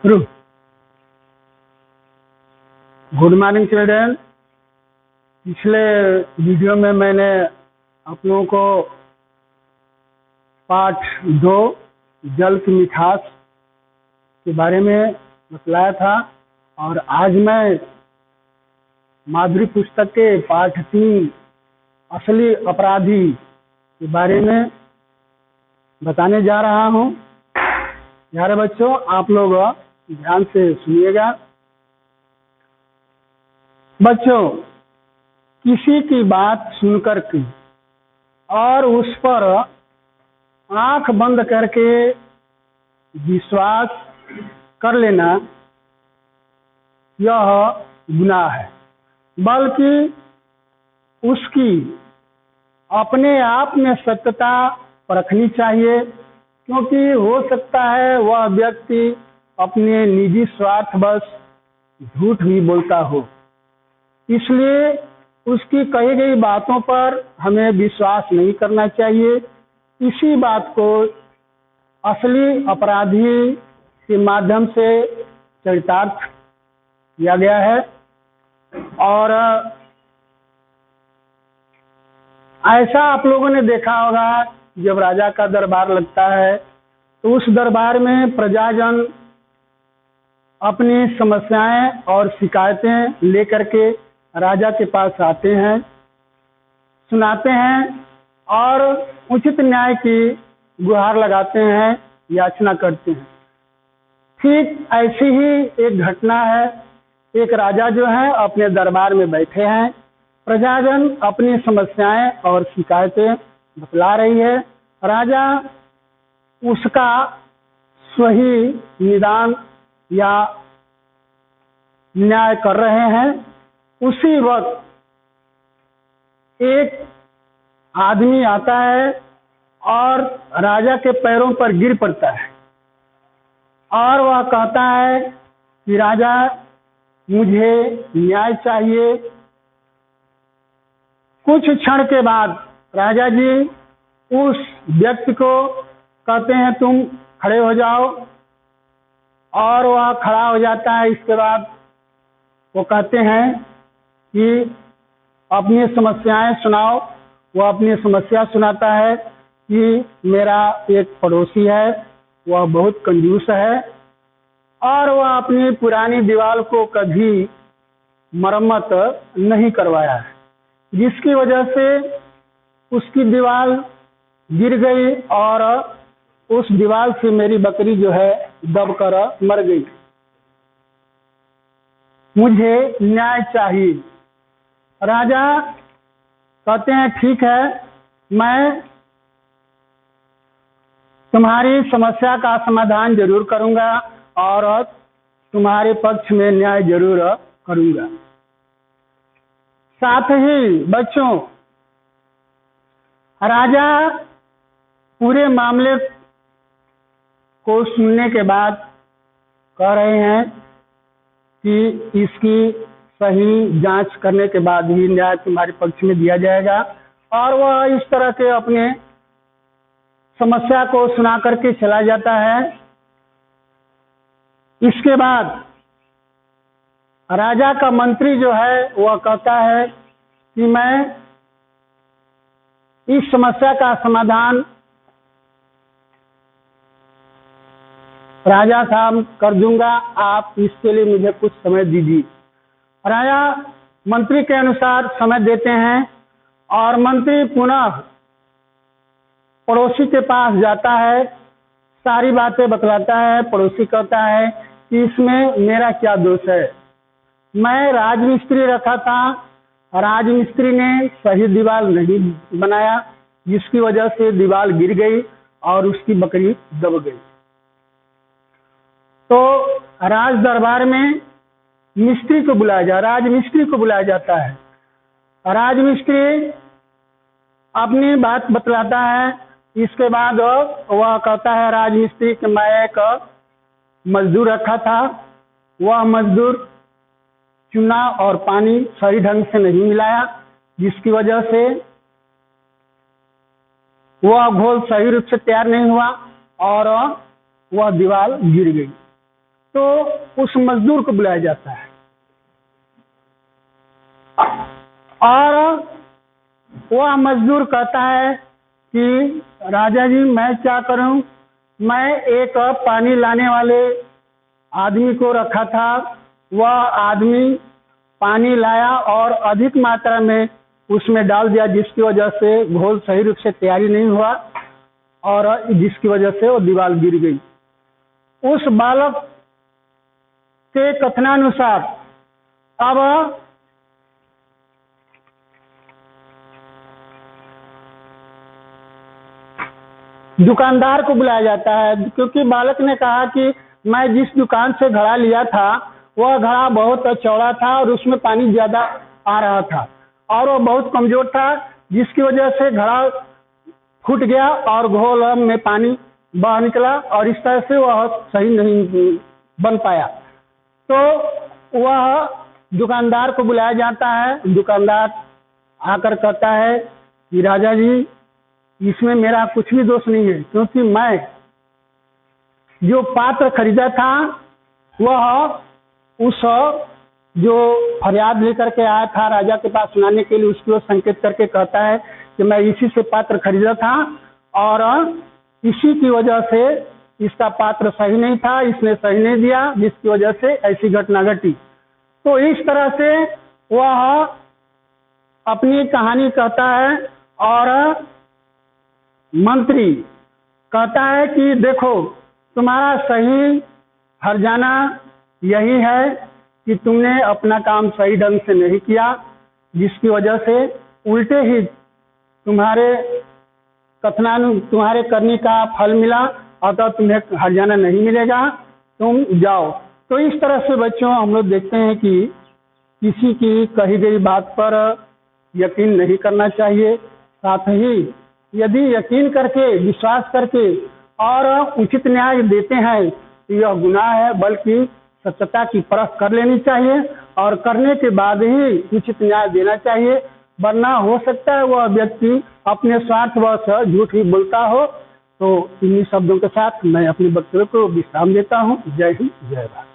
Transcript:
शुरू। Good morning children. पिछले video में मैंने आप लोगों को पाठ 2 जल की मिठास के बारे में बतलाया था और आज मैं माधुरी पुस्तक के पाठ 3 असली अपराधी के बारे में बताने जा रहा हूँ। प्यारे बच्चों, आप लोग ध्यान से सुनिएगा। बच्चों, किसी की बात सुनकर के और उस पर आंख बंद करके विश्वास कर लेना यह गुनाह है, बल्कि उसकी अपने आप में सत्यता परखनी चाहिए, क्योंकि हो सकता है वह व्यक्ति अपने निजी स्वार्थवश झूठ भी बोलता हो। इसलिए उसकी कही गई बातों पर हमें विश्वास नहीं करना चाहिए। इसी बात को असली अपराधी के माध्यम से चरितार्थ किया गया है। और ऐसा आप लोगों ने देखा होगा, जब राजा का दरबार लगता है तो उस दरबार में प्रजाजन अपनी समस्याएं और शिकायतें लेकर के राजा के पास आते हैं, सुनाते हैं और उचित न्याय की गुहार लगाते हैं, याचना करते हैं। ठीक ऐसी ही एक घटना है। एक राजा जो है अपने दरबार में बैठे हैं, प्रजाजन अपनी समस्याएं और शिकायतें बतला रही है। राजा उसका सही निदान या न्याय कर रहे हैं। उसी वक्त एक आदमी आता है और राजा के पैरों पर गिर पड़ता है और वह कहता है कि राजा, मुझे न्याय चाहिए। कुछ क्षण के बाद राजा जी उस व्यक्ति को कहते हैं, तुम खड़े हो जाओ, और वह खड़ा हो जाता है। इसके बाद वो कहते हैं कि अपनी समस्याएं सुनाओ। वह अपनी समस्या सुनाता है कि मेरा एक पड़ोसी है, वह बहुत कंजूस है और वह अपनी पुरानी दीवार को कभी मरम्मत नहीं करवाया है, जिसकी वजह से उसकी दीवार गिर गई और उस दीवार से मेरी बकरी जो है दबकर मर गई। मुझे न्याय चाहिए। राजा कहते हैं, ठीक है, मैं तुम्हारी समस्या का समाधान जरूर करूंगा और तुम्हारे पक्ष में न्याय जरूर करूंगा। साथ ही बच्चों, राजा पूरे मामले को सुनने के बाद कह रहे हैं कि इसकी सही जांच करने के बाद ही न्याय तुम्हारे पक्ष में दिया जाएगा। और वह इस तरह के अपने समस्या को सुना करके चला जाता है। इसके बाद राजा का मंत्री जो है वह कहता है कि मैं इस समस्या का समाधान राजा साहब कर दूंगा, आप इसके लिए मुझे कुछ समय दीजिए। राजा मंत्री के अनुसार समय देते हैं और मंत्री पुनः पड़ोसी के पास जाता है, सारी बातें बतलाता है। पड़ोसी कहता है कि इसमें मेरा क्या दोष है, मैं राजमिस्त्री रखा था, राजमिस्त्री ने सही दीवार नहीं बनाया, जिसकी वजह से दीवार गिर गई और उसकी बकरी दब गई। तो राज दरबार में मिस्त्री को राजमिस्त्री को बुलाया जाता है। राजमिस्त्री अपनी बात बतलाता है। इसके बाद वह कहता है राजमिस्त्री कि मैं एक मजदूर रखा था, वह मजदूर चूना और पानी सही ढंग से नहीं मिलाया, जिसकी वजह से वह घोल सही रूप से तैयार नहीं हुआ और वह दीवार गिर गई। तो उस मजदूर को बुलाया जाता है और वह मजदूर कहता है कि राजा जी मैं क्या करूं, मैं एक पानी लाने वाले आदमी को रखा था, वह आदमी पानी लाया और अधिक मात्रा में उसमें डाल दिया, जिसकी वजह से घोल सही रूप से तैयारी नहीं हुआ और जिसकी वजह से वो दीवार गिर गई। उस बालक के कथनानुसार अब दुकानदार को बुलाया जाता है, क्योंकि बालक ने कहा कि मैं जिस दुकान से घड़ा लिया था वह घड़ा बहुत चौड़ा था और उसमें पानी ज्यादा आ रहा था और वह बहुत कमजोर था, जिसकी वजह से घड़ा फूट गया और घोल में पानी बह निकला और इस तरह से वह सही नहीं बन पाया। तो वह दुकानदार को बुलाया जाता है। दुकानदार आकर कहता है कि राजा जी इसमें मेरा कुछ भी दोष नहीं है, क्योंकि मैं जो पात्र खरीदा था वह उस जो फरियाद लेकर के आया था राजा के पास सुनाने के लिए, उसकी ओर संकेत करके कहता है कि मैं इसी से पात्र खरीदा था और इसी की वजह से इसका पात्र सही नहीं था, इसने सही नहीं दिया, जिसकी वजह से ऐसी घटना घटी। तो इस तरह से वह अपनी कहानी कहता है और मंत्री कहता है कि देखो तुम्हारा सही हर्जाना यही है कि तुमने अपना काम सही ढंग से नहीं किया, जिसकी वजह से उल्टे ही तुम्हारे करने का फल मिला, अतः तुम्हें हर्जाना नहीं मिलेगा, तुम जाओ। तो इस तरह से बच्चों हम लोग देखते हैं कि किसी की कही गई बात पर यकीन नहीं करना चाहिए, साथ ही यदि यकीन करके विश्वास करके और उचित न्याय देते हैं तो यह गुनाह है, बल्कि सत्यता की परख कर लेनी चाहिए और करने के बाद ही उचित न्याय देना चाहिए, वरना हो सकता है वह व्यक्ति अपने स्वार्थवश झूठ ही बोलता हो। तो इन्हीं शब्दों के साथ मैं अपने वक्तव्य को विश्राम देता हूँ। जय हिंद, जय भारत।